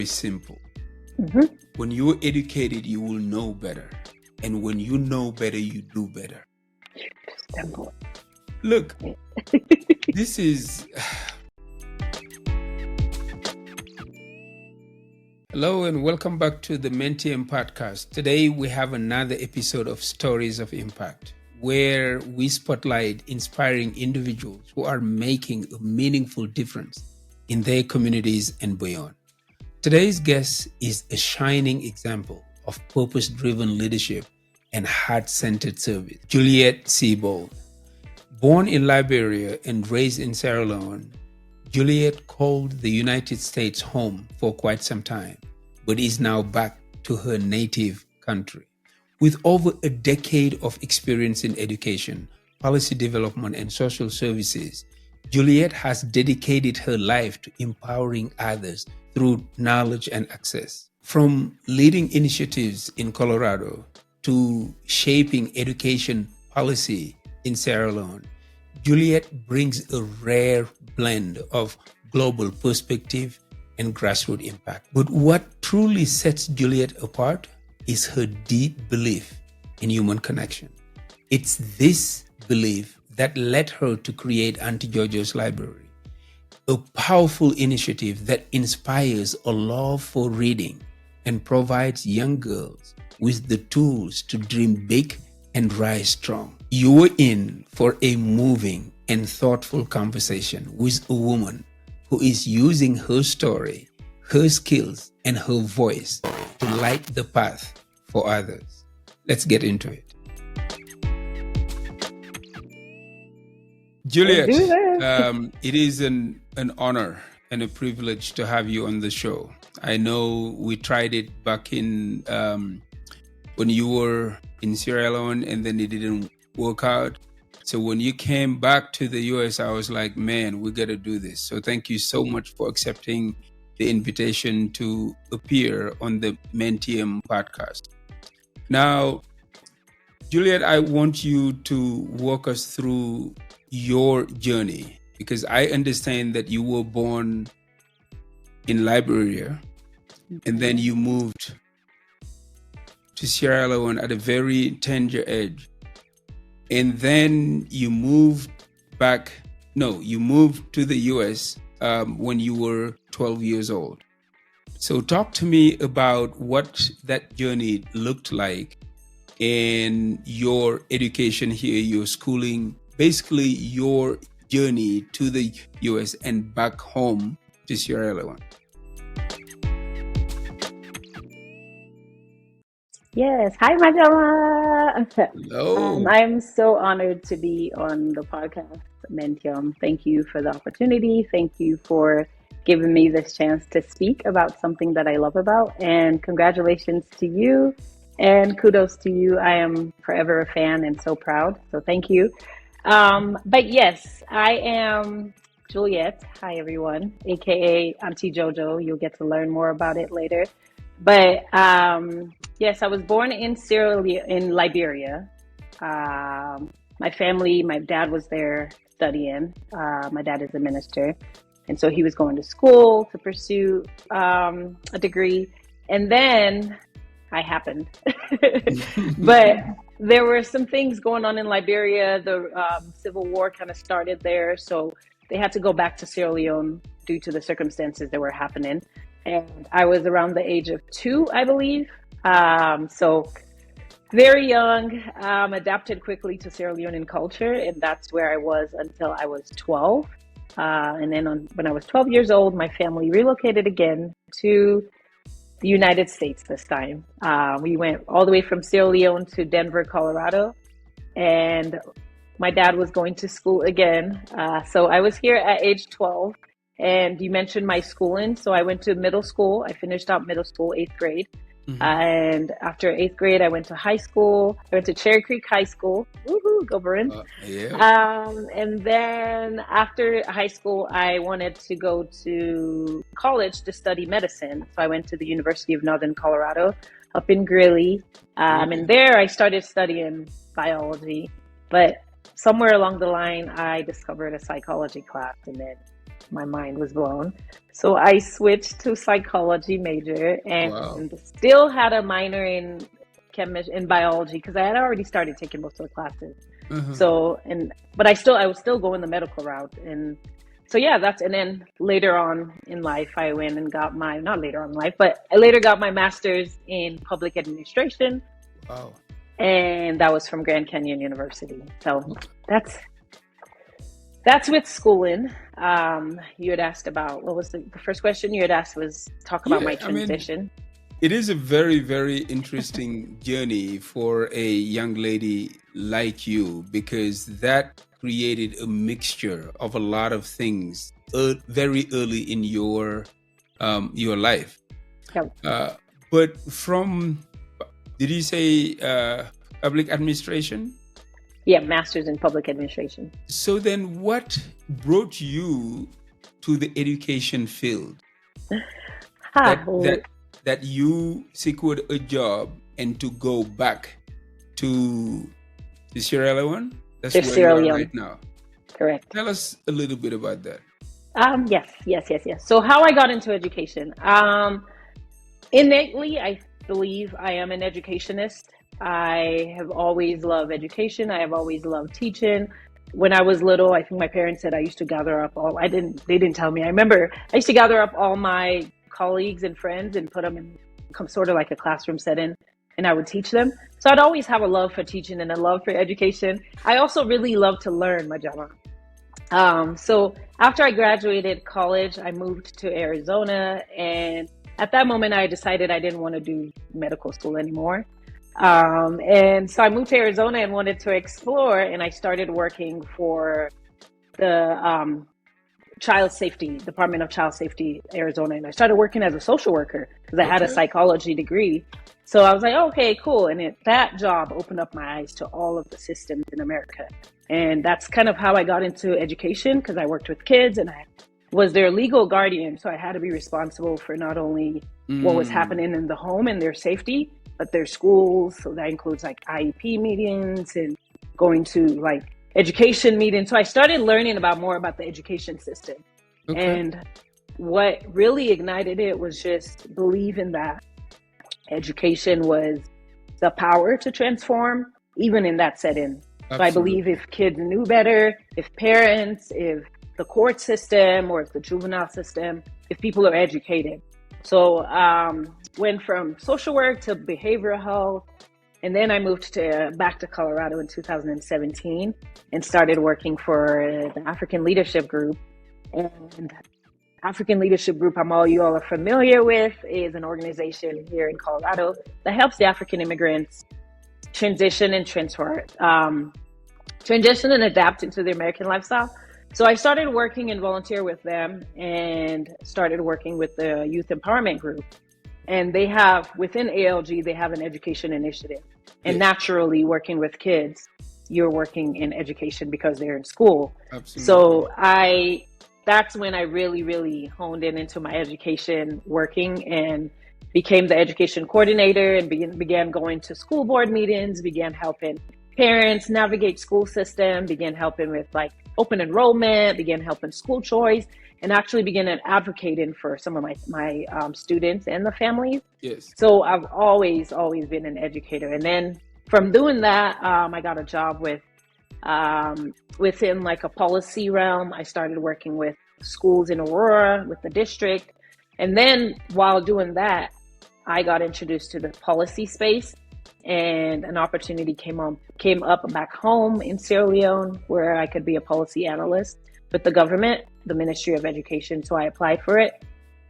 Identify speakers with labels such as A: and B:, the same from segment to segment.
A: simple.
B: Mm-hmm.
A: When you're educated, you will know better. And when you know better, you do better.
B: Simple.
A: Look, this is... Hello and welcome back to the Mentium Podcast. Today we have another episode of Stories of Impact, where we spotlight inspiring individuals who are making a meaningful difference in their communities and beyond. Today's guest is a shining example of purpose-driven leadership and heart-centered service. Juliet Sebold. Born in Liberia and raised in Sierra Leone, Juliet called the United States home for quite some time, but is now back to her native country. With over a decade of experience in education, policy development, and social services, Juliet has dedicated her life to empowering others through knowledge and access. From leading initiatives in Colorado to shaping education policy in Sierra Leone, Juliet brings a rare blend of global perspective and grassroots impact. But what truly sets Juliet apart is her deep belief in human connection. It's this belief that led her to create Auntie JoJo's library, a powerful initiative that inspires a love for reading and provides young girls with the tools to dream big and rise strong. You are in for a moving and thoughtful conversation with a woman who is using her story, her skills, and her voice to light the path for others. Let's get into it. Juliet, it is an honor and a privilege to have you on the show. I know we tried it back in when you were in Sierra Leone and then it didn't work out. So when you came back to the US, I was like, man, we got to do this. So thank you so much for accepting the invitation to appear on the Mentium Podcast. Now, Juliet, I want you to walk us through your journey, because I understand that you were born in Liberia and then you moved to Sierra Leone at a very tender age. And then you moved to the US when you were 12 years old. So talk to me about what that journey looked like in your education here, your schooling, basically your journey to the US and back home to Sierra Leone.
B: Yes. Hi, Madama.
A: Hello.
B: I'm so honored to be on the podcast, Mentium. Thank you for the opportunity. Thank you for giving me this chance to speak about something that I love about. And congratulations to you and kudos to you. I am forever a fan and so proud. So thank you. But yes, I am Juliet. Hi, everyone, aka Auntie JoJo. You'll get to learn more about it later. But yes, I was born in Liberia. My family, my dad was there studying. My dad is a minister. And so he was going to school to pursue a degree. And then I happened. But there were some things going on in Liberia. The Civil War kind of started there. So they had to go back to Sierra Leone due to the circumstances that were happening. And I was around the age of 2, I believe. So very young, adapted quickly to Sierra Leonean culture. And that's where I was until I was 12. And then when I was 12 years old, my family relocated again to the United States this time. We went all the way from Sierra Leone to Denver, Colorado. And my dad was going to school again. So I was here at age 12. And you mentioned my schooling. So I went to middle school. I finished out middle school, 8th grade. Mm-hmm. And after 8th grade, I went to high school. I went to Cherry Creek High School. Woohoo, go Bruins.
A: Yeah.
B: And then after high school, I wanted to go to college to study medicine. So I went to the University of Northern Colorado up in Greeley. And there I started studying biology. But somewhere along the line, I discovered a psychology class. And then my mind was blown. So I switched to psychology major and
A: Wow.
B: still had a minor in in biology because I had already started taking most of the classes.
A: Uh-huh.
B: So, but I was still going the medical route. And so, yeah, and then later on in life, I went and got not later on in life, but I later got my master's in public administration.
A: Wow.
B: And that was from Grand Canyon University. So that's with schooling. You had asked about, what was the first question you had asked was talk about my transition.
A: It is a very, very interesting journey for a young lady like you, because that created a mixture of a lot of things very early in your life.
B: Yep.
A: But did you say public administration?
B: Yeah, master's in public administration.
A: So then what brought you to the education field? That you secured a job and to go back to Sierra Leone? That's where
B: Sierra
A: you are
B: Leone
A: right now.
B: Correct.
A: Tell us a little bit about that.
B: Yes. So how I got into education. Innately, I believe I am an educationist. I have always loved education. I have always loved teaching. When I was little, I think my parents said I used to gather up they didn't tell me. I remember I used to gather up all my colleagues and friends and put them in sort of like a classroom setting, and I would teach them. So I'd always have a love for teaching and a love for education. I also really love to learn, Majama. So after I graduated college, I moved to Arizona, and at that moment I decided I didn't want to do medical school anymore. And so I moved to Arizona and wanted to explore, and I started working for the Department of Child Safety, Arizona. And I started working as a social worker because I had a psychology degree. So I was like, okay, cool. And that job opened up my eyes to all of the systems in America. And that's kind of how I got into education, because I worked with kids and I was their legal guardian. So I had to be responsible for not only what was happening in the home and their safety, but their schools. So that includes like IEP meetings and going to like education meetings. So I started learning more about the education system. And what really ignited it was just believing that education was the power to transform, even in that setting. Absolutely. So I believe if kids knew better, if parents, if the court system or if the juvenile system, if people are educated. So went from social work to behavioral health. And then I moved back to Colorado in 2017 and started working for the African Leadership Group. And African Leadership Group, you all are familiar with, is an organization here in Colorado that helps the African immigrants transition and adapt into the American lifestyle. So I started working and volunteer with them and started working with the Youth Empowerment Group. And they have, within ALG, they have an education initiative. And naturally, working with kids, you're working in education because they're in school. Absolutely. So that's when I really, really honed into my education working and became the education coordinator and began going to school board meetings, began helping parents navigate school system, began helping with like open enrollment, began helping school choice, and actually began advocating for some of my students and the families. Yes. So I've always been an educator. And then from doing that, I got a job within like a policy realm. I started working with schools in Aurora, with the district. And then while doing that, I got introduced to the policy space, and an opportunity came up back home in Sierra Leone where I could be a policy analyst with the government, the Ministry of Education. So I applied for it.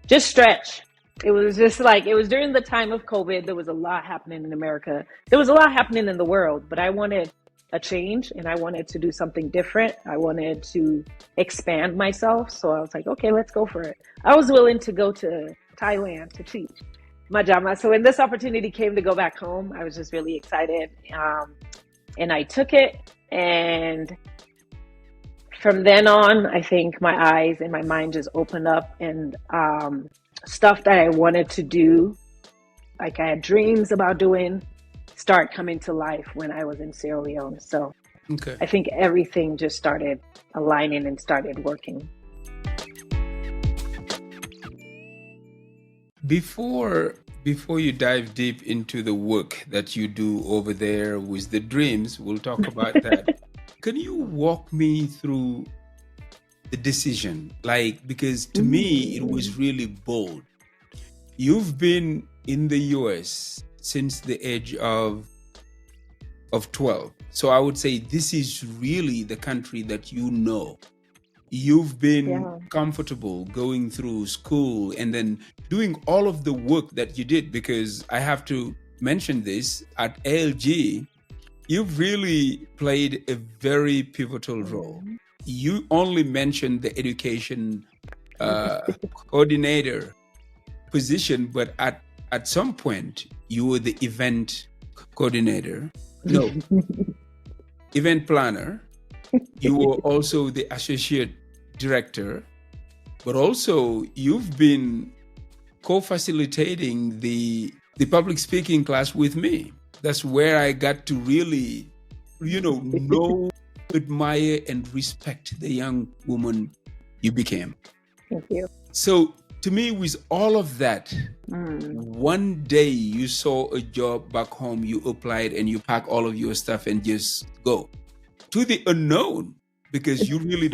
B: Just stretch. It was just like, it was during the time of COVID. There was a lot happening in America. There was a lot happening in the world, but I wanted a change and I wanted to do something different. I wanted to expand myself. So I was like, okay, let's go for it. I was willing to go to Thailand to teach Majama. So when this opportunity came to go back home, I was just really excited. And I took it. And from then on, I think my eyes and my mind just opened up, and stuff that I wanted to do, like I had dreams about doing, start coming to life when I was in Sierra Leone. So I think everything just started aligning and started working.
A: Before you dive deep into the work that you do over there with the dreams, we'll talk about that. Can you walk me through the decision? Because to me, it was really bold. You've been in the US since the age of 12. So I would say this is really the country that you know. You've been comfortable going through school and then doing all of the work that you did, because I have to mention this, at ALG, you've really played a very pivotal role. You only mentioned the education coordinator position, but at some point you were the event coordinator. No, event planner. You were also the associate director, but also you've been co-facilitating the public speaking class with me. That's where I got to really, know, admire, and respect the young woman you became.
B: Thank you.
A: So to me, with all of that, one day you saw a job back home, you applied and you pack all of your stuff and just go to the unknown, because you really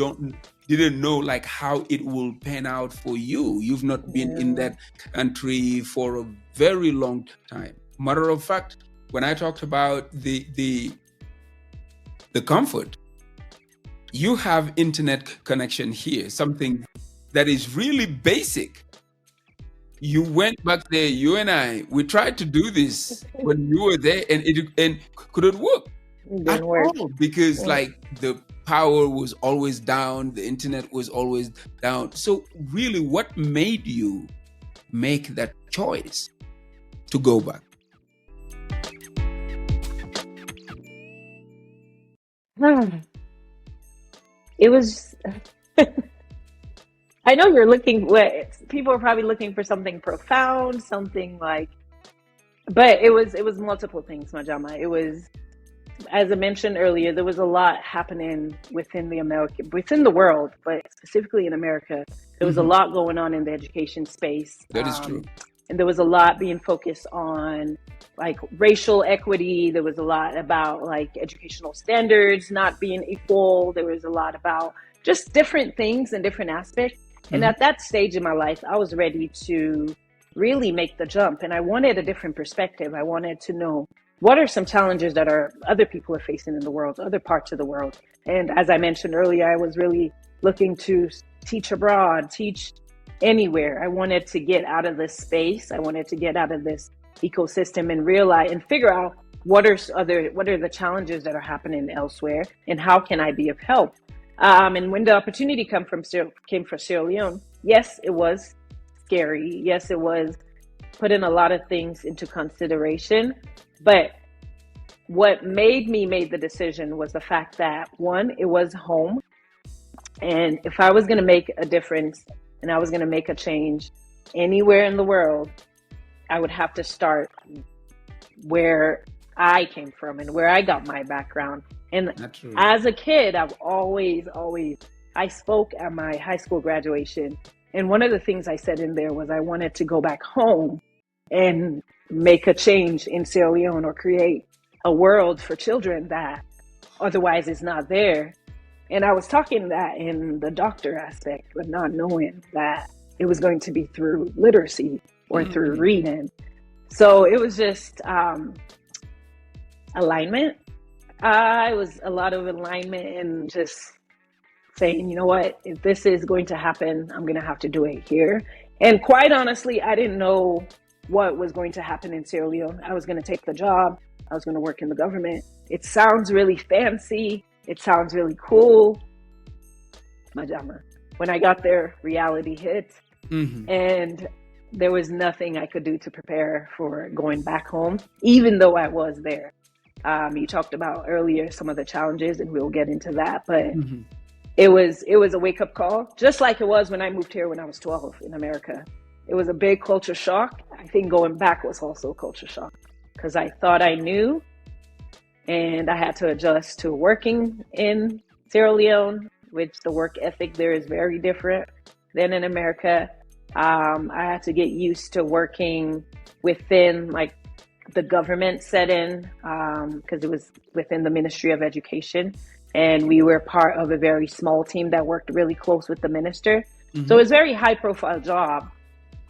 A: didn't know how it will pan out for you. You've not been in that country for a very long time. Matter of fact, when I talked about the comfort, you have internet connection here, something that is really basic. You went back there, you and I, we tried to do this when you were there, and it couldn't work at all, because the power was always down, the internet was always down. So really, what made you make that choice to go back?
B: It was I know you're people are probably looking for something profound, but it was multiple things, Majama. It was, as I mentioned earlier, there was a lot happening within the world, but specifically in America. There was a lot going on in the education space.
A: That is true.
B: And there was a lot being focused on racial equity. There was a lot about educational standards not being equal. There was a lot about just different things and different aspects. And at that stage in my life, I was ready to really make the jump. And I wanted a different perspective. I wanted to know, what are some challenges that other people are facing in the world, other parts of the world? And as I mentioned earlier, I was really looking to teach abroad, teach anywhere. I wanted to get out of this space. I wanted to get out of this ecosystem and realize and figure out what are the challenges that are happening elsewhere, and how can I be of help? And when the opportunity came from Sierra Leone, yes, it was scary. Yes, it was putting a lot of things into consideration. But what made me make the decision was the fact that, one, it was home. And if I was going to make a difference and I was going to make a change anywhere in the world, I would have to start where I came from and where I got my background. And as a kid, I've always, I spoke at my high school graduation. And one of the things I said in there was I wanted to go back home and make a change in Sierra Leone, or create a world for children that otherwise is not there. And I was talking that in the doctor aspect, but not knowing that it was going to be through literacy or through reading. So it was just alignment. It was a lot of alignment and just saying, you know what, if this is going to happen, I'm going to have to do it here. And quite honestly, I didn't know what was going to happen in Sierra Leone. I was going to take the job. I was going to work in the government. It sounds really fancy. It sounds really cool. Majama. When I got there, reality hit. And there was nothing I could do to prepare for going back home, even though I was there. You talked about earlier some of the challenges, and we'll get into that. But it was a wake-up call, just like it was when I moved here when I was 12 in America. It was a big culture shock. I think going back was also a culture shock, because I thought I knew, and I had to adjust to working in Sierra Leone, which the work ethic there is very different than in America. I had to get used to working within like the government setting, because it was within the Ministry of Education. And we were part of a very small team that worked really close with the minister. Mm-hmm. So it was a very high profile job,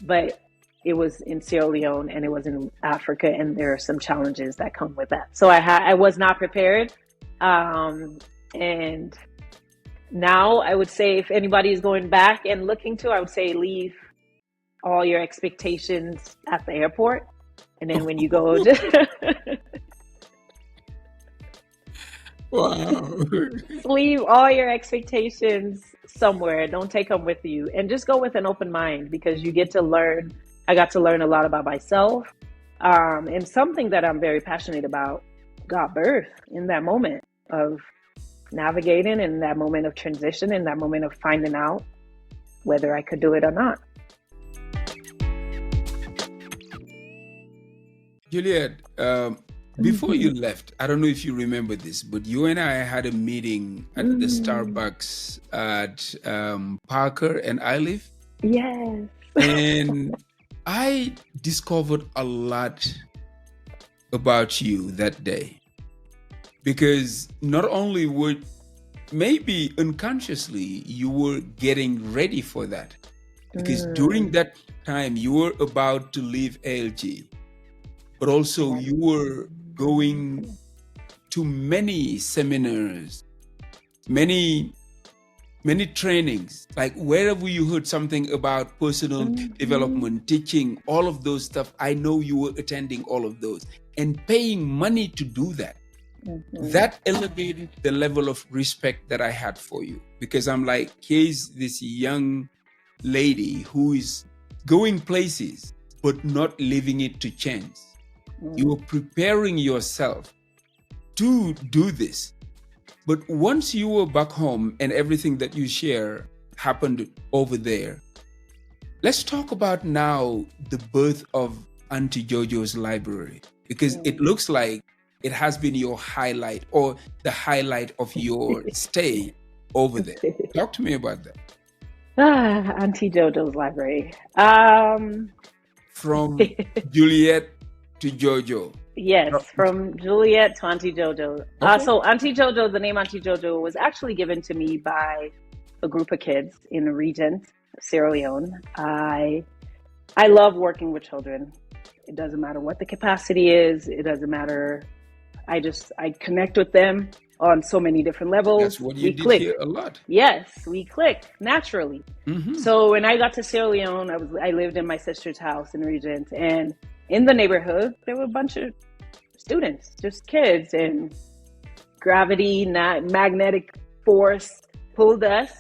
B: but it was in Sierra Leone and it was in Africa. And there are some challenges that come with that. So I was not prepared. And now I would say if anybody is going back and looking to, I would say leave all your expectations at the airport. And then when you go,
A: wow.
B: leave all your expectations somewhere. Don't take them with you, and just go with an open mind, because you get to learn. I got to learn a lot about myself, and something that I'm very passionate about got birth in that moment of navigating, in that moment of transition, in that moment of finding out whether I could do it or not.
A: Juliet, before you left, I don't know if you remember this, but you and I had a meeting at the Starbucks at Parker and Iliff.
B: Yes.
A: And I discovered a lot about you that day, because not only would maybe unconsciously you were getting ready for that, because during that time you were about to leave ALG. But also you were going to many seminars, many trainings, like wherever you heard something about personal development, teaching, all of those stuff. I know you were attending all of those and paying money to do that. That elevated the level of respect that I had for you, because I'm like, here's this young lady who is going places, but not leaving it to chance. You are preparing yourself to do this. But once you were back home and everything that you share happened over there, let's talk about now the birth of Auntie JoJo's library, because it looks like it has been your highlight, or the highlight of your stay over there. Talk to me about that.
B: Auntie JoJo's library.
A: From Juliet to JoJo.
B: Yes, from Juliet to Auntie JoJo.
A: Okay.
B: So Auntie JoJo, the name Auntie JoJo was actually given to me by a group of kids in the region, Sierra Leone. I love working with children. It doesn't matter what the capacity is. It doesn't matter. I connect with them on so many different levels.
A: That's what you did here a lot.
B: Yes, we click naturally. So when I got to Sierra Leone, I lived in my sister's house in Regent, and in the neighborhood, there were a bunch of students, just kids, and gravity, magnetic force pulled us.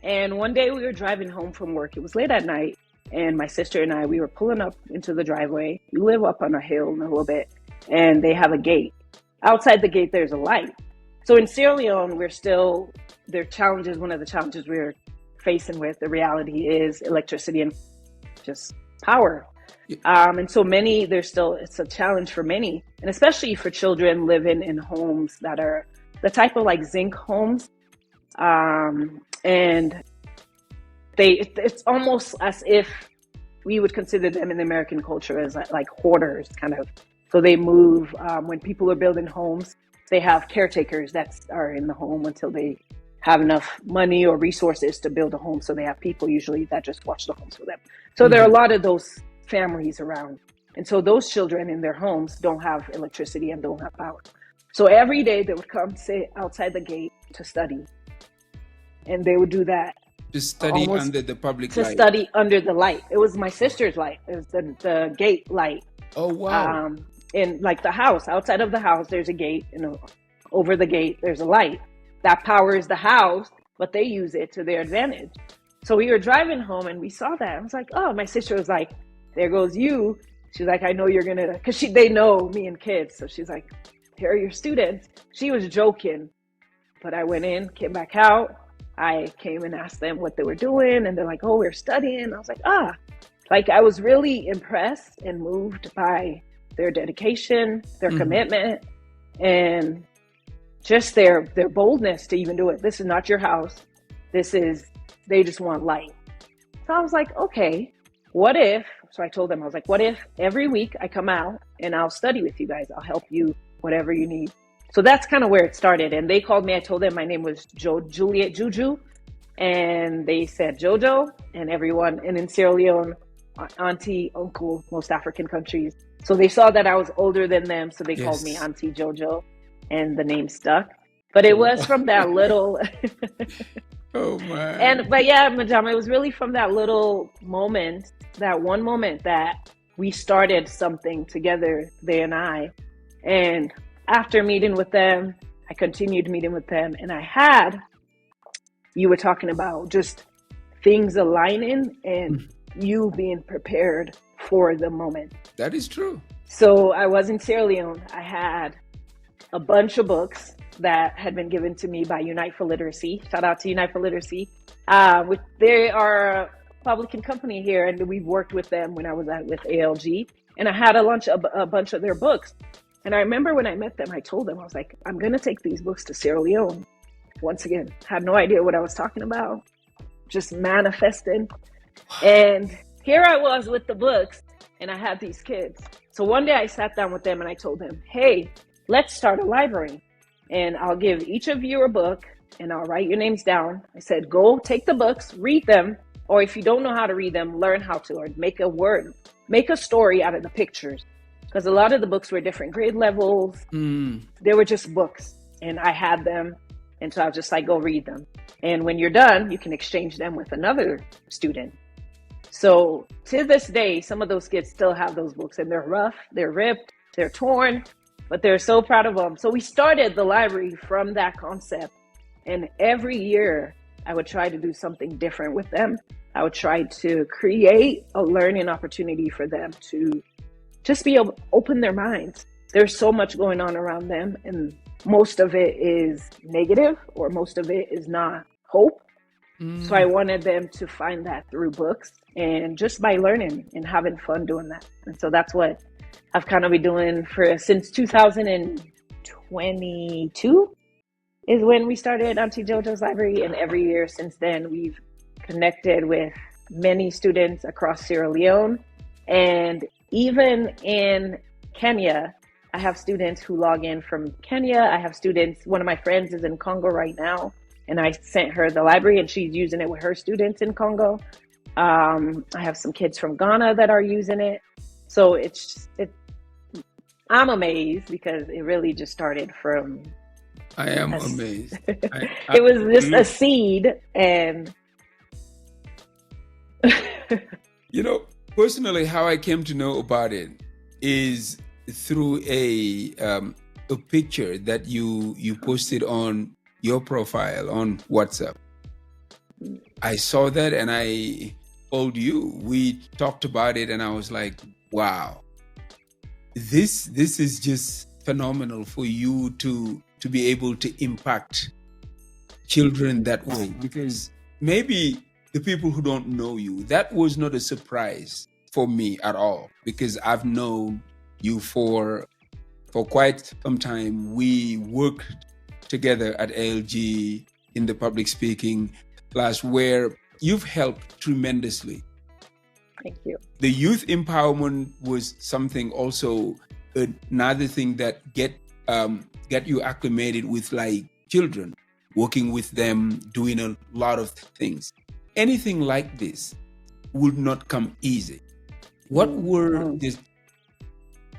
B: And one day we were driving home from work. It was late at night, and my sister and I, we were pulling up into the driveway. We live up on a hill a little bit, and they have a gate. Outside the gate, there's a light. So in Sierra Leone, one of the challenges we're facing with, the reality is electricity and just power. And so it's a challenge for many, and especially for children living in homes that are the type of like zinc homes. And it's almost as if we would consider them in the American culture as like hoarders, kind of. So they move, when people are building homes, they have caretakers that are in the home until they have enough money or resources to build a home. So they have people usually that just watch the homes for them. So there are a lot of those families around. And so those children in their homes don't have electricity and don't have power. So every day they would come sit outside the gate to study. And they would do that.
A: To study under the public light.
B: To study under the light. It was my sister's light. It was the gate light.
A: Oh, wow.
B: In like the house, outside of the house, there's a gate. Over the gate, there's a light. That powers the house, but they use it to their advantage. So we were driving home and we saw that. I was like, oh, my sister was like, there goes you. She's like, I know you're going to, because they know me and kids. So she's like, here are your students. She was joking, but I went in, came back out. I came and asked them what they were doing. And they're like, oh, we're studying. I was like, I was really impressed and moved by their dedication, their commitment, and just their boldness to even do it. This is not your house. They just want light. So I was like, okay. what if, so I told them, I was like, what if every week I come out and I'll study with you guys. I'll help you, whatever you need. So that's kind of where it started. And they called me, I told them my name was Juliet Juju. And they said JoJo, and everyone, and in Sierra Leone, Auntie, uncle, most African countries. So they saw that I was older than them. So they called me Auntie JoJo, and the name stuck. But it was from that little...
A: Oh my!
B: But yeah, Majama, it was really from that little moment, that one moment that we started something together, they and I. And after meeting with them, I continued meeting with them, and you were talking about just things aligning and you being prepared for the moment.
A: That is true.
B: So I was in Sierra Leone. I had a bunch of books that had been given to me by Unite for Literacy. Shout out to Unite for Literacy. They are a publican company here, and we've worked with them when I was with ALG. And I had a bunch of their books. And I remember when I met them, I told them, I was like, I'm going to take these books to Sierra Leone. Once again, had no idea what I was talking about, just manifesting. And here I was with the books, and I had these kids. So one day I sat down with them and I told them, hey, let's start a library. And I'll give each of you a book and I'll write your names down. I said, go take the books, read them. Or if you don't know how to read them, learn how to, or make a story out of the pictures. Because a lot of the books were different grade levels. They were just books, and I had them. And so I was just like, go read them. And when you're done, you can exchange them with another student. So to this day, some of those kids still have those books, and they're rough, they're ripped, they're torn, but they're so proud of them. So we started the library from that concept. And every year I would try to do something different with them. I would try to create a learning opportunity for them to just be able to open their minds. There's so much going on around them, and most of it is negative, or most of it is not hope. So I wanted them to find that through books and just by learning and having fun doing that. And so that's what I've kind of been doing since 2022 is when we started Auntie JoJo's Library. And every year since then, we've connected with many students across Sierra Leone. And even in Kenya, I have students who log in from Kenya. I have students, one of my friends is in Congo right now, and I sent her the library and she's using it with her students in Congo. I have some kids from Ghana that are using it. So I'm amazed because it really just started from...
A: I am amazed.
B: It was just a seed, and...
A: Personally, how I came to know about it is through a picture that you posted on your profile on WhatsApp. I saw that and I told you. We talked about it and I was like, wow, this is just phenomenal for you to be able to impact children that way. Because maybe the people who don't know you, that was not a surprise for me at all, because I've known you for quite some time. We worked together at ALG in the public speaking class where you've helped tremendously.
B: Thank you.
A: The youth empowerment was something also, another thing that get you acclimated with like children, working with them, doing a lot of things. Anything like this would not come easy. What were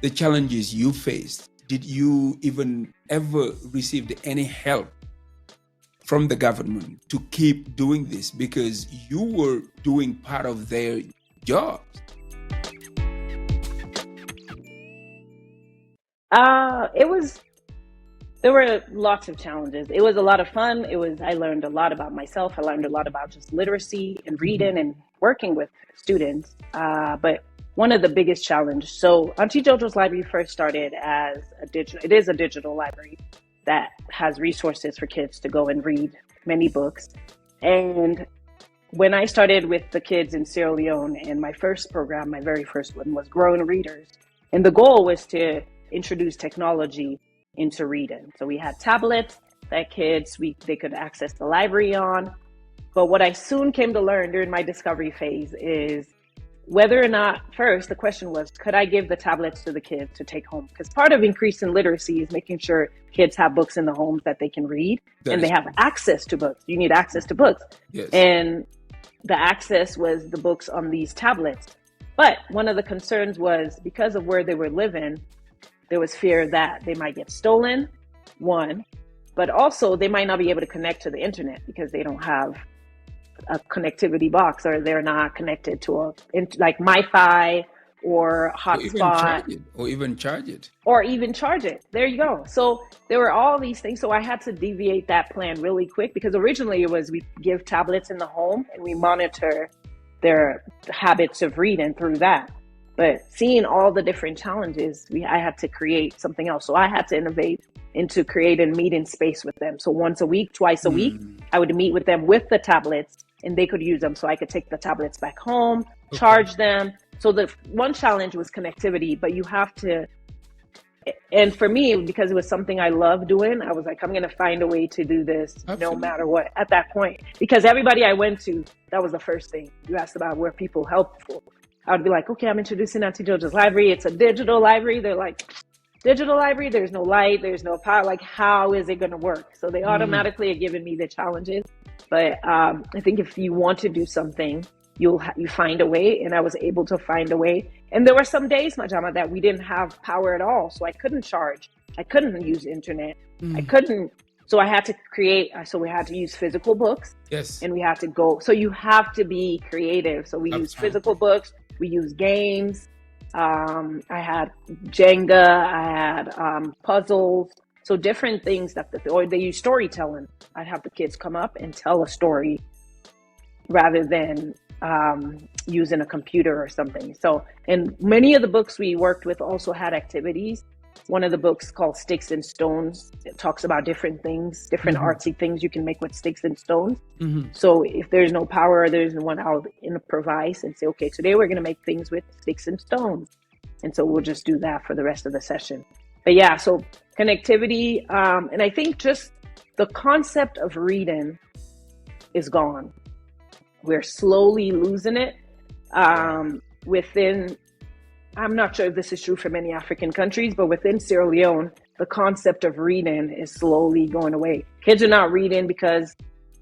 A: the challenges you faced? Did you even ever receive any help from the government to keep doing this? Because you were doing part of their jobs.
B: There were lots of challenges. It was a lot of fun. I learned a lot about myself. I learned a lot about just literacy and reading and working with students. But one of the biggest challenges, so Auntie JoJo's Library first started as it is a digital library that has resources for kids to go and read many books. And when I started with the kids in Sierra Leone, and my first program, my very first one, was Growing Readers. And the goal was to introduce technology into reading. So we had tablets that they could access the library on. But what I soon came to learn during my discovery phase is whether or not, first, the question was, could I give the tablets to the kids to take home? Because part of increasing literacy is making sure kids have books in the homes that they can read and they have access to books. You need access to books.
A: Yes.
B: And the access was the books on these tablets. But one of the concerns was because of where they were living, there was fear that they might get stolen, one, but also they might not be able to connect to the internet because they don't have a connectivity box, or they're not connected to like Wi-Fi or hotspot,
A: or even charge it.
B: There you go. So there were all these things. So I had to deviate that plan really quick, because originally it was we give tablets in the home and we monitor their habits of reading through that. But seeing all the different challenges, I had to create something else. So I had to innovate into creating meeting space with them. So once a week, twice a week, I would meet with them with the tablets, and they could use them. So I could take the tablets back home, charge them. So the one challenge was connectivity, but you have to, and for me, because it was something I love doing, I was like, I'm going to find a way to do this no matter what at that point. Because everybody I went to, that was the first thing. You asked about where people help for. I would be like, okay, I'm introducing Auntie JoJo's library. It's a digital library. They're like, digital library, there's no light, there's no power. Like, how is it going to work? So they automatically are giving me the challenges. But I think if you want to do something, you find a way. And I was able to find a way. And there were some days, Majama, that we didn't have power at all. So I couldn't charge. I couldn't use internet. I couldn't. So I had to create. So we had to use physical books.
A: Yes.
B: And we had to go. So you have to be creative. So we use physical books. We use games. I had Jenga. I had puzzles. So different things or they use storytelling. I'd have the kids come up and tell a story rather than using a computer or something. So, and many of the books we worked with also had activities. One of the books called Sticks and Stones, it talks about different things, different artsy things you can make with sticks and stones. So if there's no power or there's no one, I'll improvise and say, okay, today we're going to make things with sticks and stones. And so we'll just do that for the rest of the session. But yeah, so connectivity. And I think just the concept of reading is gone. We're slowly losing it within. I'm not sure if this is true for many African countries, but within Sierra Leone, the concept of reading is slowly going away. Kids are not reading because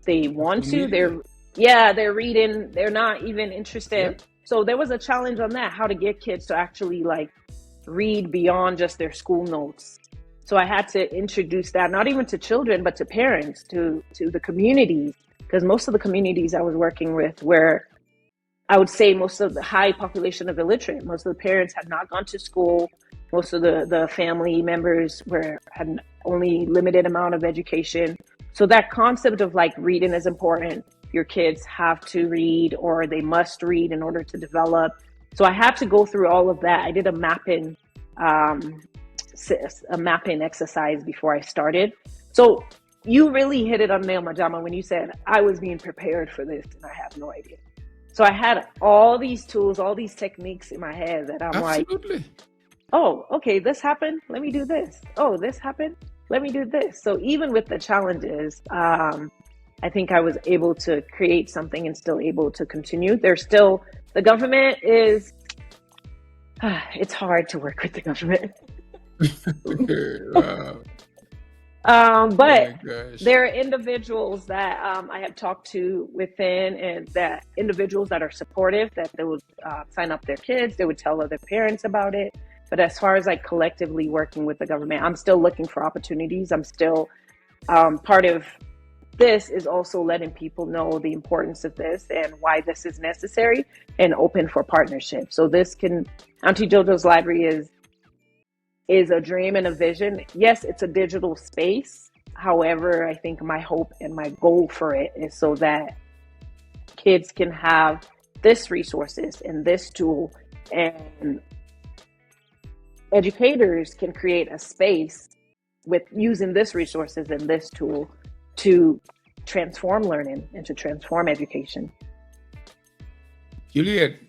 B: they want to. They're reading. They're not even interested. Yep. So there was a challenge on that, how to get kids to actually like read beyond just their school notes. So I had to introduce that, not even to children, but to parents, to the communities, because most of the communities I was working with were, I would say, most of the high population of illiterate. Most of the parents had not gone to school. Most of the family members had only limited amount of education. So that concept of like reading is important. Your kids have to read, or they must read in order to develop. So I had to go through all of that. I did a mapping exercise before I started. So you really hit it on the nail, Majama, when you said I was being prepared for this and I have no idea. So I had all these tools, all these techniques in my head that I'm like, oh, okay, this happened. Let me do this. Oh, this happened. Let me do this. So even with the challenges, I think I was able to create something and still able to continue. The government is, it's hard to work with the government.
A: Wow.
B: But there are individuals that I have talked to within, and that individuals that are supportive, that they would sign up their kids, they would tell other parents about it. But as far as like collectively working with the government, I'm still looking for opportunities. I'm still part of this is also letting people know the importance of this and why this is necessary, and open for partnership. So Auntie JoJo's library is a dream and a vision. Yes, it's a digital space. However, I think my hope and my goal for it is so that kids can have this resources and this tool, and educators can create a space with using this resources and this tool to transform learning and to transform education.
A: Juliet,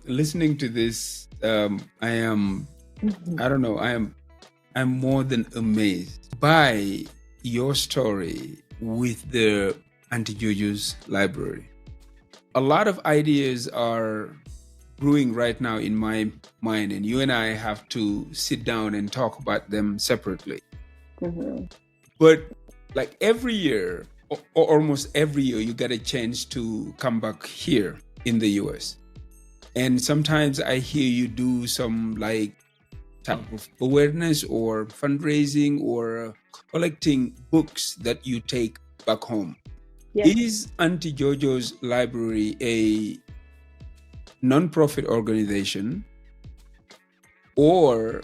A: listening to this, I'm more than amazed by your story with the Auntie JoJo's library. A lot of ideas are brewing right now in my mind, and you and I have to sit down and talk about them separately.
B: Mm-hmm.
A: But like every year, or almost every year, you get a chance to come back here in the US. And sometimes I hear you do some like type of awareness or fundraising or collecting books that you take back home.
B: Yes.
A: Is Auntie JoJo's library a non-profit organization, or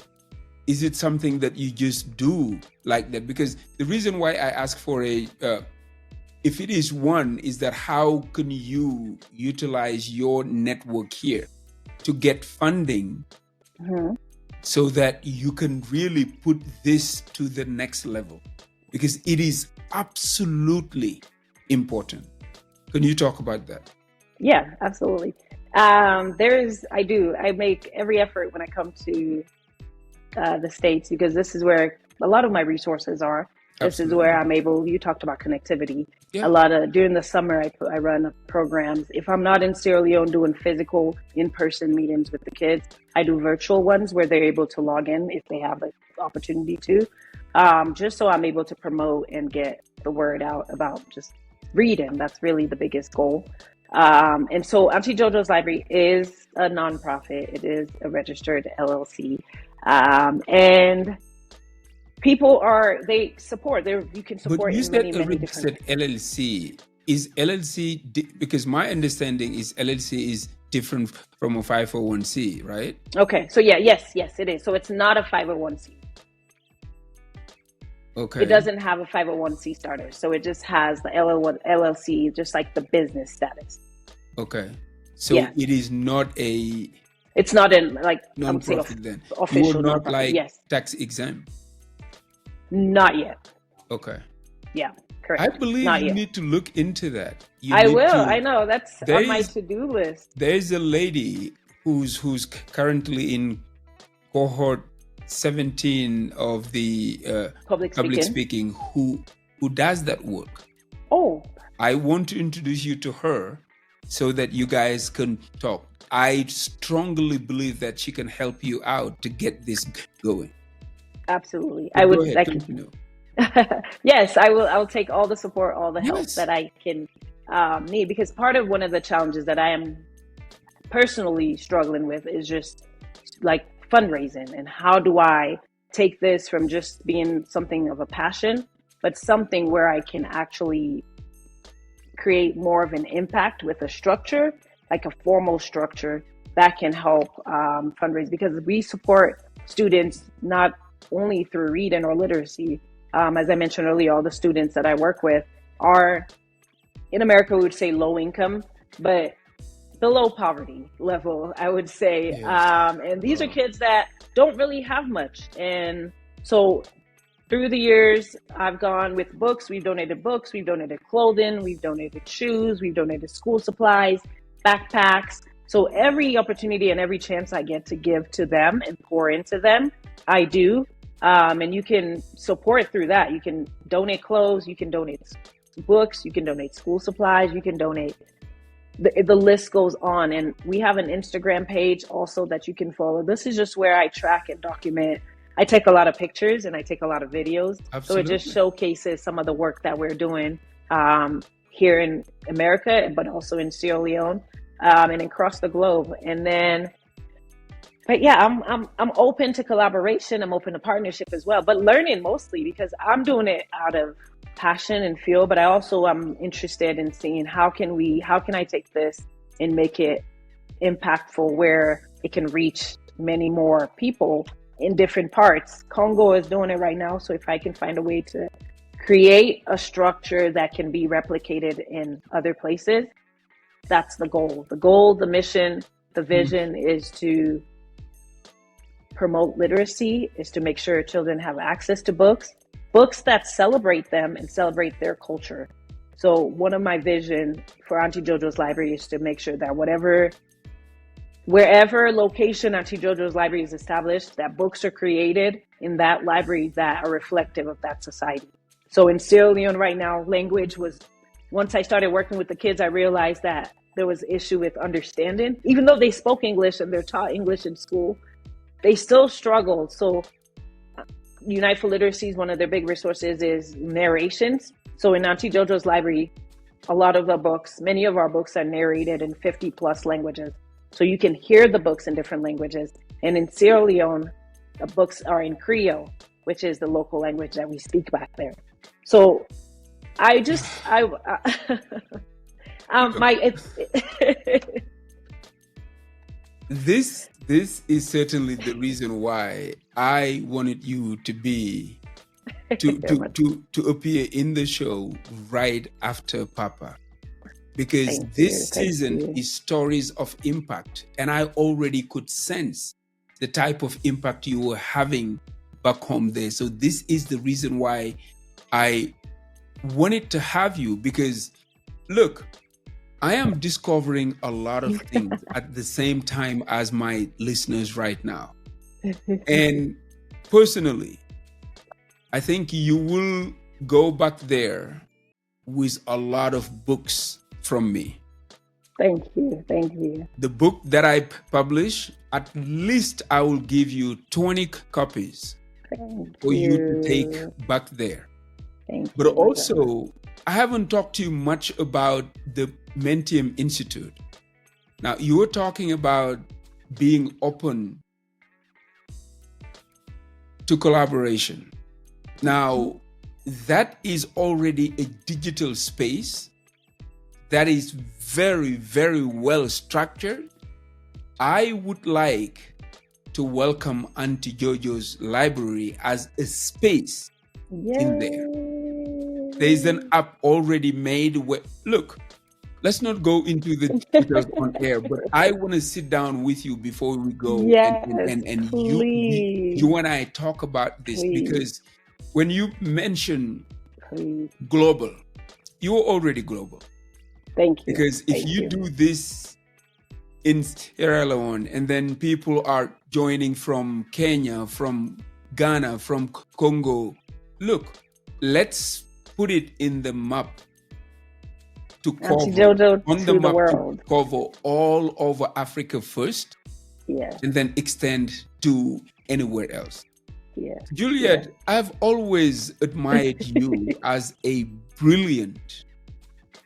A: is it something that you just do like that? Because the reason why I ask for if it is one, is that how can you utilize your network here to get funding so that you can really put this to the next level? Because it is absolutely important. Can you talk about that?
B: Yeah, absolutely. I make every effort when I come to the States, because this is where a lot of my resources are. This is where I'm able, you talked about connectivity. Yeah. During the summer, I run programs. If I'm not in Sierra Leone doing physical in-person meetings with the kids, I do virtual ones where they're able to log in if they have the opportunity to, just so I'm able to promote and get the word out about just reading. That's really the biggest goal. And so Auntie JoJo's Library is a nonprofit. It is a registered LLC. And people you can support
A: but you
B: in
A: said
B: many different.
A: Said LLC. Is LLC, because my understanding is LLC is different from a 501c, right?
B: Okay, so yes, it is. So it's not a 501c.
A: Okay.
B: It doesn't have a 501c starter. So it just has the LLC, just like the business status.
A: Okay. So yeah. It is not a...
B: It's not in like
A: non-profit then.
B: Official.
A: You are not like
B: yes.
A: tax exempt.
B: Not yet.
A: Okay.
B: Yeah, correct.
A: I believe
B: not
A: you
B: yet.
A: need to look into that.
B: I will. I know that's on my to-do list.
A: There's a lady who's currently in cohort 17 of the public speaking who does that work.
B: Oh.
A: I want to introduce you to her so that you guys can talk. I strongly believe that she can help you out to get this going.
B: Absolutely.
A: But I would like to.
B: Yes, I will take all the support, all the help that I can need, because part of one of the challenges that I am personally struggling with is just like fundraising, and how do I take this from just being something of a passion, but something where I can actually create more of an impact with a structure, like a formal structure that can help fundraise, because we support students not only through reading or literacy. As I mentioned earlier, all the students that I work with are, in America, we would say low income, but below poverty level, I would say. Yes. And these are kids that don't really have much. And so through the years, I've gone with books. We've donated clothing, we've donated shoes, we've donated school supplies, backpacks. So every opportunity and every chance I get to give to them and pour into them, I do. And you can support through that. You can donate clothes, you can donate books, you can donate school supplies, you can donate. The list goes on. And we have an Instagram page also that you can follow. This is just where I track and document. I take a lot of pictures and I take a lot of videos. Absolutely. So it just showcases some of the work that we're doing here in America, but also in Sierra Leone and across the globe. And then, but yeah, I'm open to collaboration. I'm open to partnership as well, but learning mostly because I'm doing it out of passion and feel, but I also am interested in seeing how can I take this and make it impactful where it can reach many more people in different parts. Congo is doing it right now. So if I can find a way to create a structure that can be replicated in other places, that's the goal. The goal, the mission, the vision is to promote literacy, is to make sure children have access to books that celebrate them and celebrate their culture. So one of my vision for Auntie JoJo's Library is to make sure that wherever location Auntie JoJo's Library is established, that books are created in that library that are reflective of that society. So in Sierra Leone right now, language was, once I started working with the kids, I realized that there was issue with understanding. Even though they spoke English and they're taught English in school, they still struggled. So Unite for Literacy's one of their big resources is narrations. So in Auntie JoJo's library, a lot of the books, many of our books are narrated in 50 plus languages. So you can hear the books in different languages. And in Sierra Leone, the books are in Creole, which is the local language that we speak back there. So
A: This is certainly the reason why I wanted you to be to appear in the show right after Papa, because this season is stories of impact, and I already could sense the type of impact you were having back home there. So this is the reason why I wanted to have you, because look, I am discovering a lot of things at the same time as my listeners right now. And personally, I think you will go back there with a lot of books from me.
B: Thank you. Thank you.
A: The book that I publish, at least I will give you 20 copies for you to take back there. But also, I haven't talked to you much about the Mentium Institute. Now, you were talking about being open to collaboration. Now, that is already a digital space that is very, very well structured. I would like to welcome Auntie JoJo's library as a space in there. There's an app already made where, look, let's not go into the details on air, but I want to sit down with you before we go and you and I talk about this, because when you mention global, you're already global.
B: Thank you.
A: Because if you do this in Sierra Leone and then people are joining from Kenya, from Ghana, from Congo, look, let's put it in the map to cover to cover all over Africa first, and then extend to anywhere else. Juliet, I've always admired you as a brilliant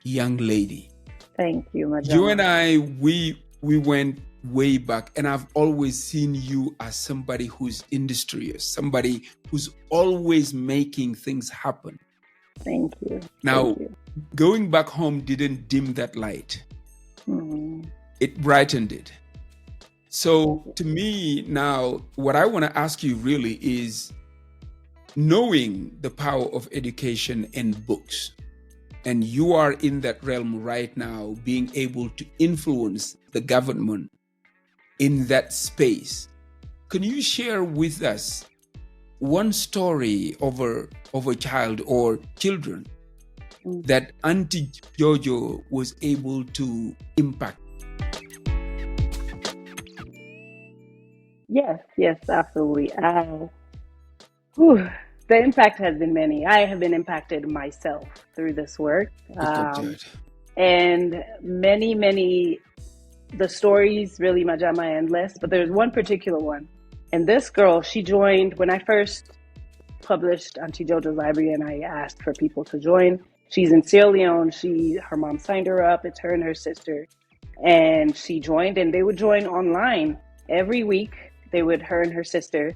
A: young lady.
B: Thank you, Madam.
A: You and I, we went way back, and I've always seen you as somebody who's industrious, somebody who's always making things happen.
B: Thank you.
A: Now, going back home didn't dim that light. It brightened it. So to me now, what I want to ask you really is, knowing the power of education and books, and you are in that realm right now, being able to influence the government in that space, can you share with us one story of a child or children that Auntie JoJo was able to impact?
B: Yes, absolutely. The impact has been many. I have been impacted myself through this work. And many, the stories really, Majama, endless, but there's one particular one. And this girl, she joined when I first published Auntie JoJo's library, and I asked for people to join. She's in Sierra Leone. Her mom signed her up. It's her and her sister. And she joined, and they would join online every week. Her and her sister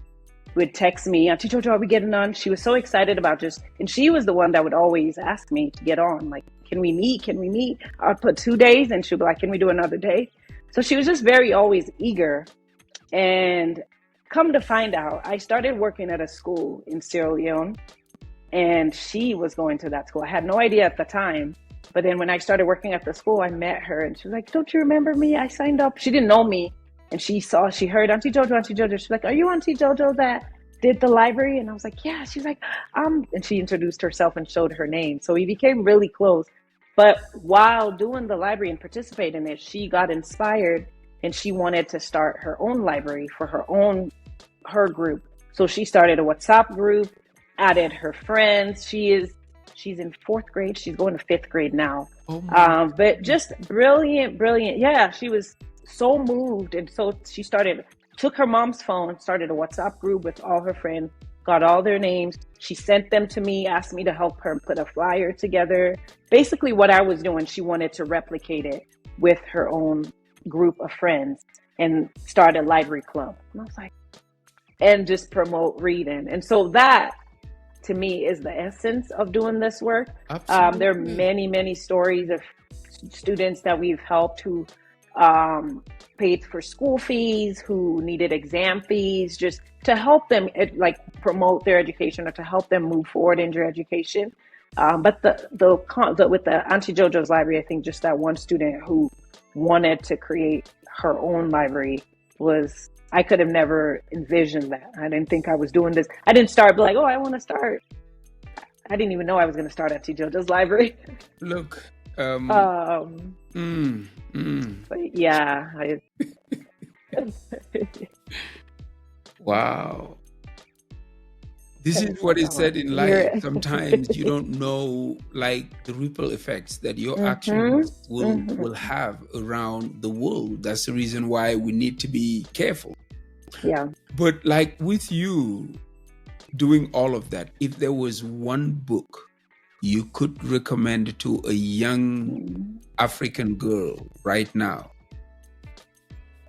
B: would text me, Auntie JoJo, are we getting on? She was so excited about and she was the one that would always ask me to get on. Like, can we meet? I'd put 2 days, and she'd be like, can we do another day? So she was just very always eager. And come to find out, I started working at a school in Sierra Leone, and she was going to that school. I had no idea at the time. But then when I started working at the school, I met her, and she was like, don't you remember me? I signed up. She didn't know me. And she heard Auntie JoJo. She's like, are you Auntie JoJo that did the library? And I was like, yeah. She's like, and she introduced herself and showed her name. So we became really close. But while doing the library and participating in it, she got inspired, and she wanted to start her own library for her group. So she started a WhatsApp group, added her friends. She is She's in 4th grade. She's going to 5th grade now.
A: Oh my.
B: But just brilliant. Yeah, she was so moved. And so she took her mom's phone, started a WhatsApp group with all her friends, got all their names. She sent them to me, asked me to help her put a flyer together. Basically what I was doing, she wanted to replicate it with her own group of friends and start a library club. And I was like, and just promote reading. And so that, to me, is the essence of doing this work. There are many, many stories of students that we've helped who paid for school fees, who needed exam fees, just to help them promote their education or to help them move forward in their education. But with the Auntie JoJo's library, I think just that one student who wanted to create her own library I could have never envisioned that. I didn't think I was doing this. I didn't start like, oh, I want to start. I didn't even know I was going to start Auntie JoJo's library.
A: Look.
B: But yeah.
A: Wow. This is what is said in life. Sometimes you don't know, like, the ripple effects that your actions will have around the world. That's the reason why we need to be careful.
B: Yeah.
A: But like with you doing all of that, if there was one book you could recommend to a young African girl right now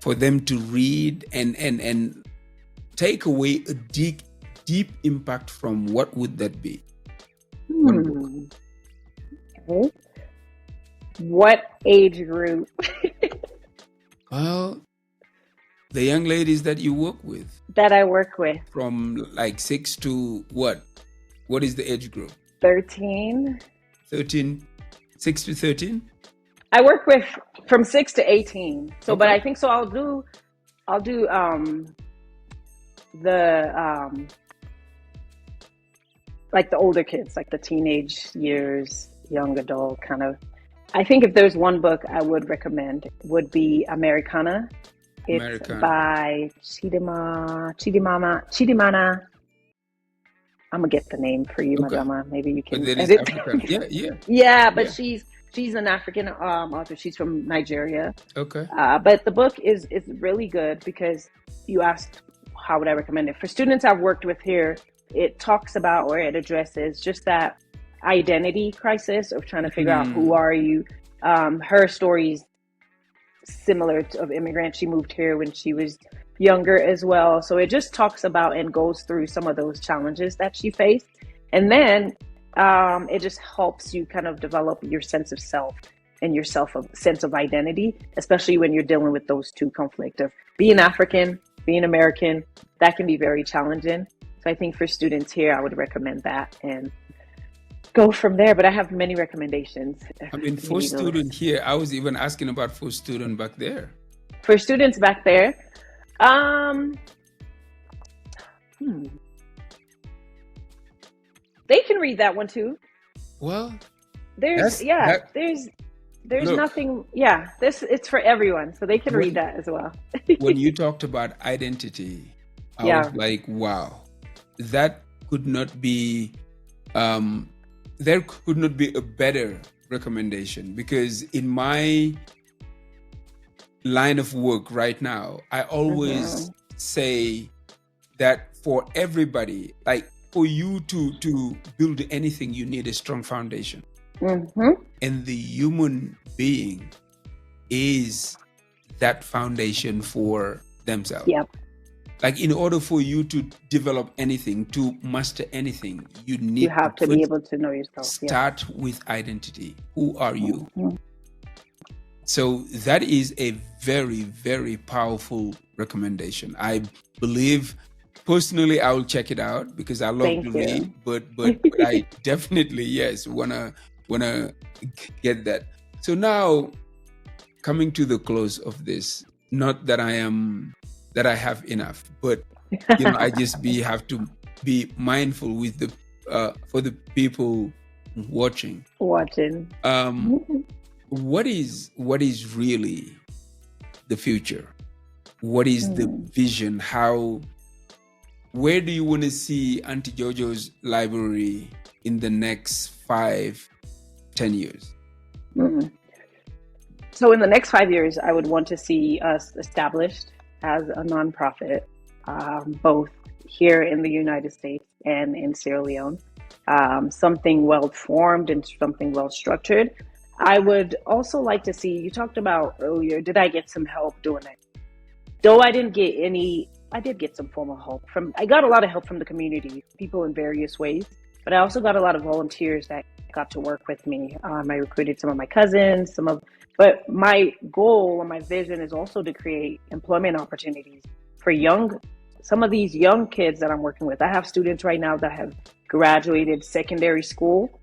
A: for them to read and take away a deep impact from, what would that be?
B: Okay. What age group?
A: Well, the young ladies that you work with.
B: That I work with.
A: From like 6 to what? What is the age group?
B: 13.
A: 13, 6 to 13?
B: I work with from 6 to 18. So,
A: Okay.
B: But I think so. I'll do like the older kids, like the teenage years, young adult kind of. I think if there's one book I would recommend, it would be Americana. It's by Chidimana. I'm gonna get the name for you,
A: Okay.
B: Madama. Maybe you can
A: edit.
B: Yeah, but she's an African author. She's from Nigeria.
A: Okay.
B: But the book is really good because you asked how would I recommend it. For students I've worked with here, it talks about, or it addresses just that identity crisis of trying to figure out who are you. Her story's similar to of immigrant. She moved here when she was younger as well. So it just talks about and goes through some of those challenges that she faced. And then it just helps you kind of develop your sense of self and your sense of identity, especially when you're dealing with those two conflicts of being African, being American. That can be very challenging. So I think for students here, I would recommend that and go from there. But I have many recommendations.
A: I mean, for students here, I was even asking about for students back there.
B: For students back there, they can read that one too.
A: Well,
B: there's
A: look,
B: nothing. Yeah, it's for everyone, so they can read that as well.
A: When you talked about identity, I was like, wow, that could not be. There could not be a better recommendation, because in my line of work right now, I always say that for everybody, like for you to build anything, you need a strong foundation. And the human being is that foundation for themselves.
B: Yep.
A: Like, in order for you to develop anything, to master anything, you
B: have to be able to know yourself.
A: Start with identity. Who are you? So that is a very, very powerful recommendation. I believe, personally, I will check it out because I love to read. But I definitely, wanna get that. So now, coming to the close of this, not that I have enough, but I just have to be mindful with the for the people watching. What is really the future? What is the vision? Where do you want to see Auntie JoJo's library in the next 5-10 years?
B: Mm. So in the next 5 years, I would want to see us established as a nonprofit, both here in the United States and in Sierra Leone. Something well formed and something well structured. I would also like to see, you talked about earlier, did I get some help doing it? Though I didn't get any, I did get some formal help I got a lot of help from the community, people in various ways, but I also got a lot of volunteers that got to work with me. I recruited some of my cousins, but my goal or my vision is also to create employment opportunities for some of these young kids that I'm working with. I have students right now that have graduated secondary school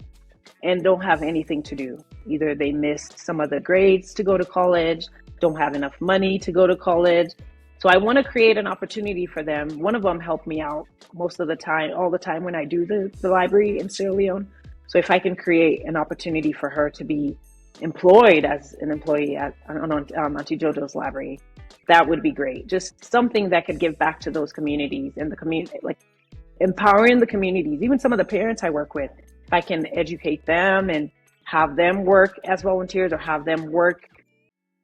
B: and don't have anything to do. Either they missed some of the grades to go to college, don't have enough money to go to college. So I want to create an opportunity for them. One of them helped me out most of the time, all the time when I do the library in Sierra Leone. So if I can create an opportunity for her to be employed as an employee on Auntie JoJo's library, that would be great. Just something that could give back to those communities and the community, like empowering the communities. Even some of the parents I work with, if I can educate them and have them work as volunteers or have them work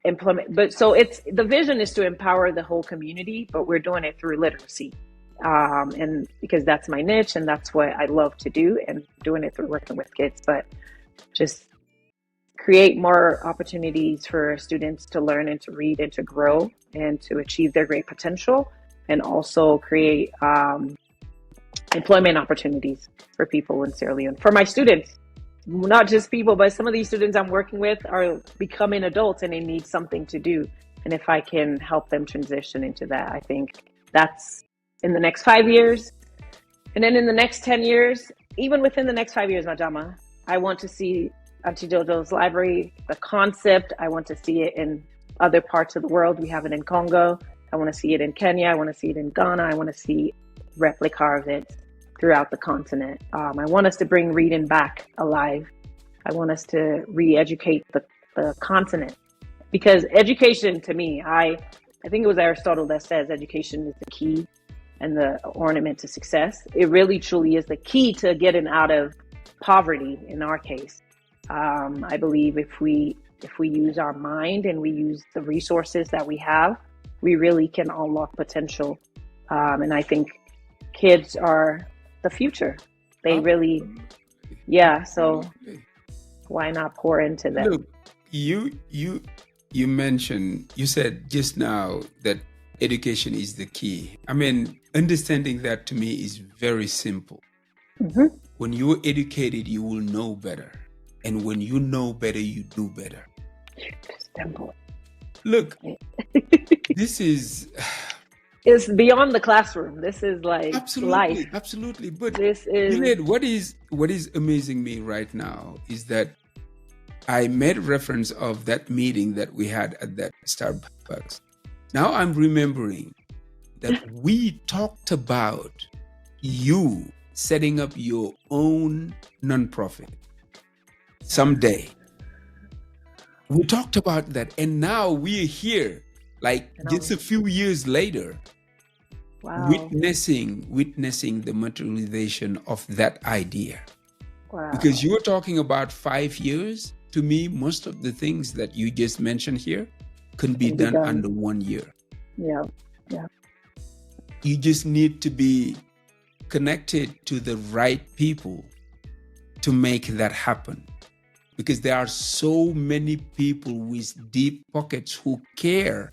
B: implement. But so the vision is to empower the whole community, but we're doing it through literacy. And because that's my niche and that's what I love to do, and doing it through working with kids, but just create more opportunities for students to learn and to read and to grow and to achieve their great potential, and also create employment opportunities for people in Sierra Leone. For my students, not just people, but some of these students I'm working with are becoming adults and they need something to do. And if I can help them transition into that, I think that's in the next 5 years. And then in the next 10 years, even within the next 5 years, Majama, I want to see Auntie JoJo's library, the concept. I want to see it in other parts of the world. We have it in Congo. I want to see it in Kenya. I want to see it in Ghana. I want to see replica of it throughout the continent. I want us to bring reading back alive. I want us to re-educate the continent, because education, to me, I think it was Aristotle that says education is the key and the ornament to success. It really truly is the key to getting out of poverty in our case. I believe if we use our mind and we use the resources that we have, we really can unlock potential. And I think kids are the future. They really, yeah. So why not pour into them?
A: Look, you mentioned, you said just now that education is the key. I mean, understanding that to me is very simple.
B: Mm-hmm.
A: When you're educated, you will know better. And when you know better, you do better.
B: Simple.
A: Look, this is...
B: It's beyond the classroom. This is like life.
A: Absolutely. But
B: this is...
A: Juliet, what is amazing me right now is that I made reference of that meeting that we had at that Starbucks. Now I'm remembering that we talked about you setting up your own nonprofit someday. We talked about that, and now we're here, like just a few years later,
B: wow.
A: witnessing the materialization of that idea.
B: Wow.
A: Because you were talking about 5 years. To me, most of the things that you just mentioned here can be done under 1 year.
B: Yeah.
A: You just need to be connected to the right people to make that happen. Because there are so many people with deep pockets who care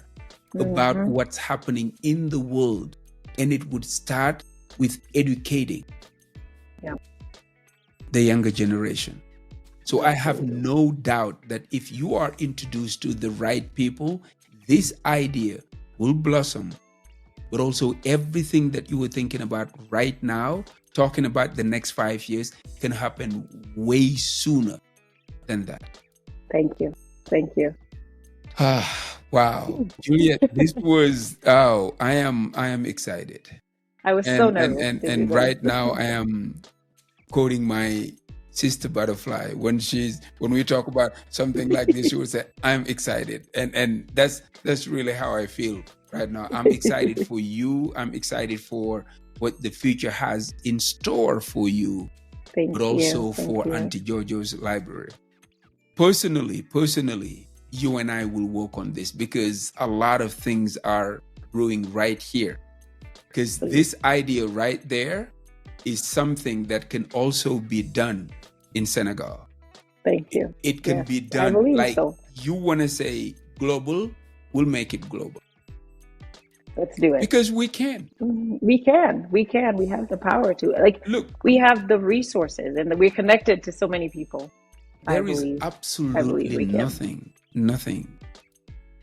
A: about what's happening in the world. And it would start with educating the younger generation. So I have no doubt that if you are introduced to the right people, this idea will blossom. But also everything that you were thinking about right now, talking about the next 5 years, can happen way sooner than that.
B: Thank you.
A: Wow. Juliet, this was, I am excited.
B: I was so nervous.
A: And right now I am quoting my sister Butterfly. When we talk about something like this, she would say, I'm excited. And that's really how I feel right now. I'm excited for you. I'm excited for what the future has in store for you.
B: Thank
A: but
B: you.
A: also
B: Thank
A: for
B: you.
A: Auntie JoJo's library. Personally, you and I will work on this because a lot of things are brewing right here. Because this idea right there is something that can also be done in Senegal.
B: Thank you.
A: It can be
B: I
A: done.
B: believe
A: Like
B: so.
A: you want to say global, we'll make it global.
B: Let's do it.
A: Because we can.
B: We can. We have the power to. Like,
A: look,
B: we have the resources and we're connected to so many people.
A: There is absolutely nothing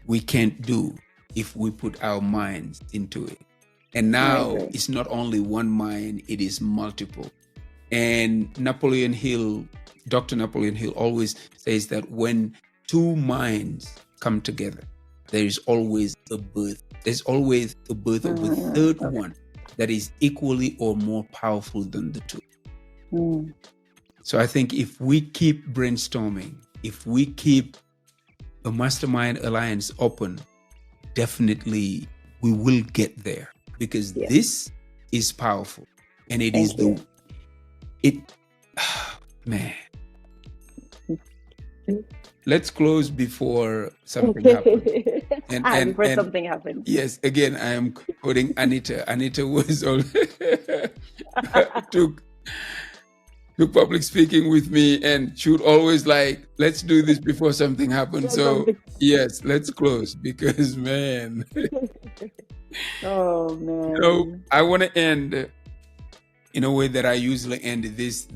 A: we can't do if we put our minds into it. And now it's not only one mind, it is multiple. And Dr. Napoleon Hill always says that when two minds come together, there is always a birth. There's always a birth of a third one that is equally or more powerful than the two. So I think if we keep brainstorming, if we keep a mastermind alliance open, definitely we will get there, because this is powerful. And it is man. Let's close before something happens.
B: Before something happens.
A: Yes, again, I am quoting Anita. Anita was all took public speaking with me, and she would always like, let's do this before something happens. So yes, let's close, because man.
B: Oh man.
A: So I want to end in a way that I usually end this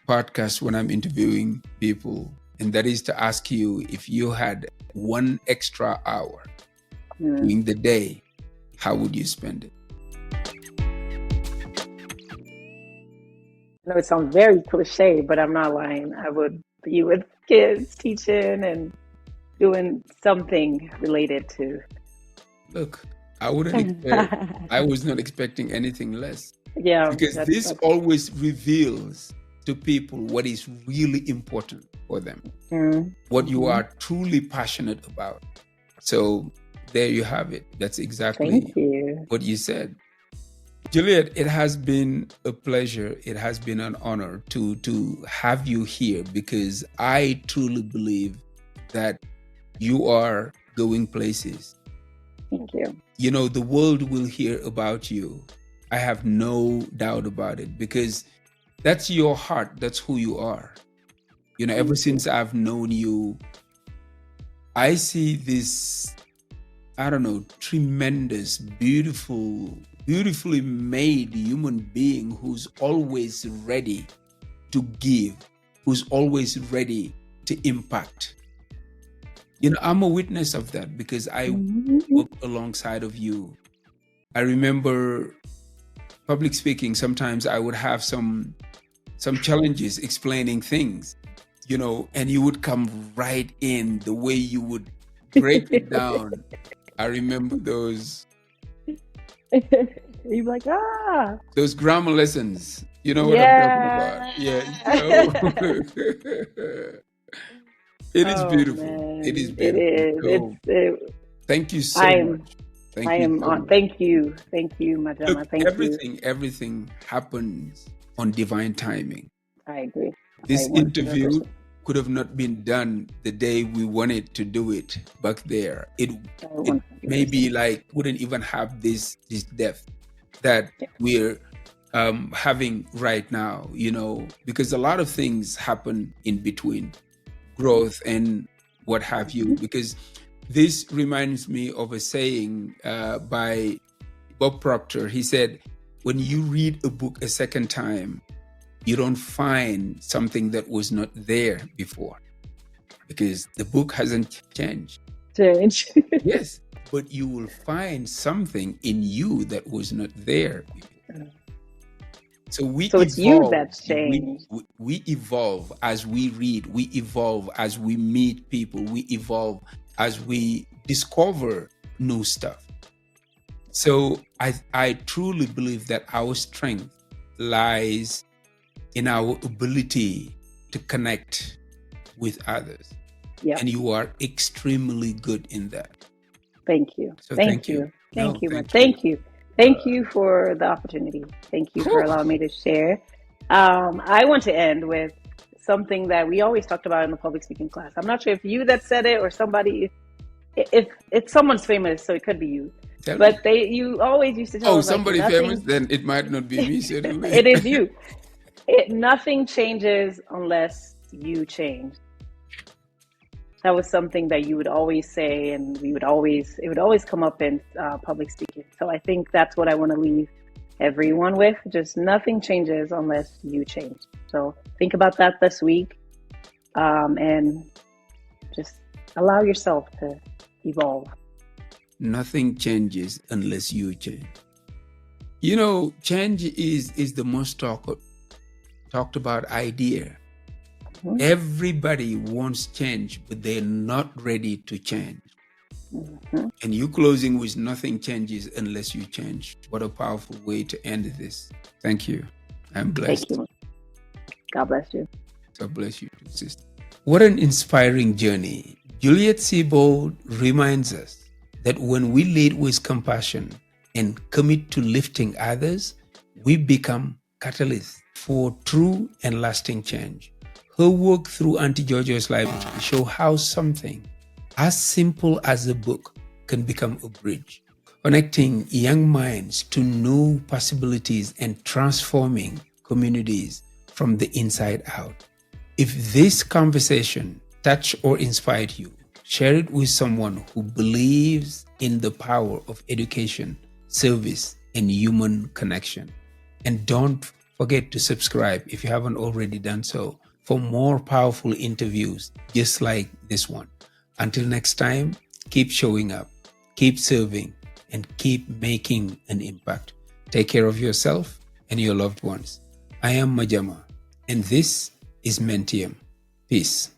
A: podcast when I'm interviewing people, and that is to ask you, if you had one extra hour during the day, how would you spend it?
B: I know it sounds very cliche, but I'm not lying. I would be with kids, teaching and doing something related to.
A: Look, I was not expecting anything less.
B: Yeah.
A: Because this always reveals to people what is really important for them, what you are truly passionate about. So there you have it. That's exactly what you said. Juliet, it has been a pleasure. It has been an honor to have you here, because I truly believe that you are going places.
B: Thank you.
A: You know, the world will hear about you. I have no doubt about it, because that's your heart. That's who you are. You know, ever since I've known you, I see this, tremendous, beautifully made human being who's always ready to give, who's always ready to impact. You know, I'm a witness of that, because I work alongside of you. I remember public speaking. Sometimes I would have some challenges explaining things, you know, and you would come right in the way you would break it down. I remember those.
B: You're like,
A: those grammar lessons. You know what I'm talking about? Yeah. It is beautiful.
B: Man.
A: It is beautiful.
B: It is.
A: Thank you so much.
B: Thank you, Madama.
A: Look,
B: Thank you.
A: Everything happens on divine timing.
B: I agree.
A: This interview could have not been done the day we wanted to do it back there. It maybe wouldn't even have this depth that we're having right now, you know, because a lot of things happen in between growth and what have you, because this reminds me of a saying by Bob Proctor. He said, when you read a book a second time, you don't find something that was not there before, because the book hasn't changed. Yes, but you will find something in you that was not there before. So
B: it's you that's changed.
A: We evolve as we read. We evolve as we meet people. We evolve as we discover new stuff. So I truly believe that our strength lies in our ability to connect with others. Yeah. And you are extremely good in that.
B: Thank you. So thank you. Thank you. Thank you for the opportunity. Thank you for allowing me to share. I want to end with something that we always talked about in the public speaking class. I'm not sure if you that said it or somebody, if it's someone's famous, so it could be you. But you always used to tell us,
A: somebody famous, then it might not be me, certainly.
B: It is you. Nothing changes unless you change. That was something that you would always say, and it would always come up in public speaking. So I think that's what I want to leave everyone with. Just nothing changes unless you change. So think about that this week, and just allow yourself to evolve.
A: Nothing changes unless you change. Change is the most talked about idea. Mm-hmm. Everybody wants change, but they're not ready to change. Mm-hmm. And you closing with nothing changes unless you change. What a powerful way to end this. Thank you. I'm blessed.
B: Thank you. God bless you.
A: God bless you too, sister. What an inspiring journey. Juliet Sebold reminds us that when we lead with compassion and commit to lifting others, we become catalysts for true and lasting change. Her work through Auntie JoJo's library shows how something as simple as a book can become a bridge, connecting young minds to new possibilities and transforming communities from the inside out. If this conversation touched or inspired you, share it with someone who believes in the power of education, service, and human connection. And don't forget to subscribe if you haven't already done so for more powerful interviews just like this one. Until next time, keep showing up, keep serving, and keep making an impact. Take care of yourself and your loved ones. I am Majama, and this is Mentium. Peace.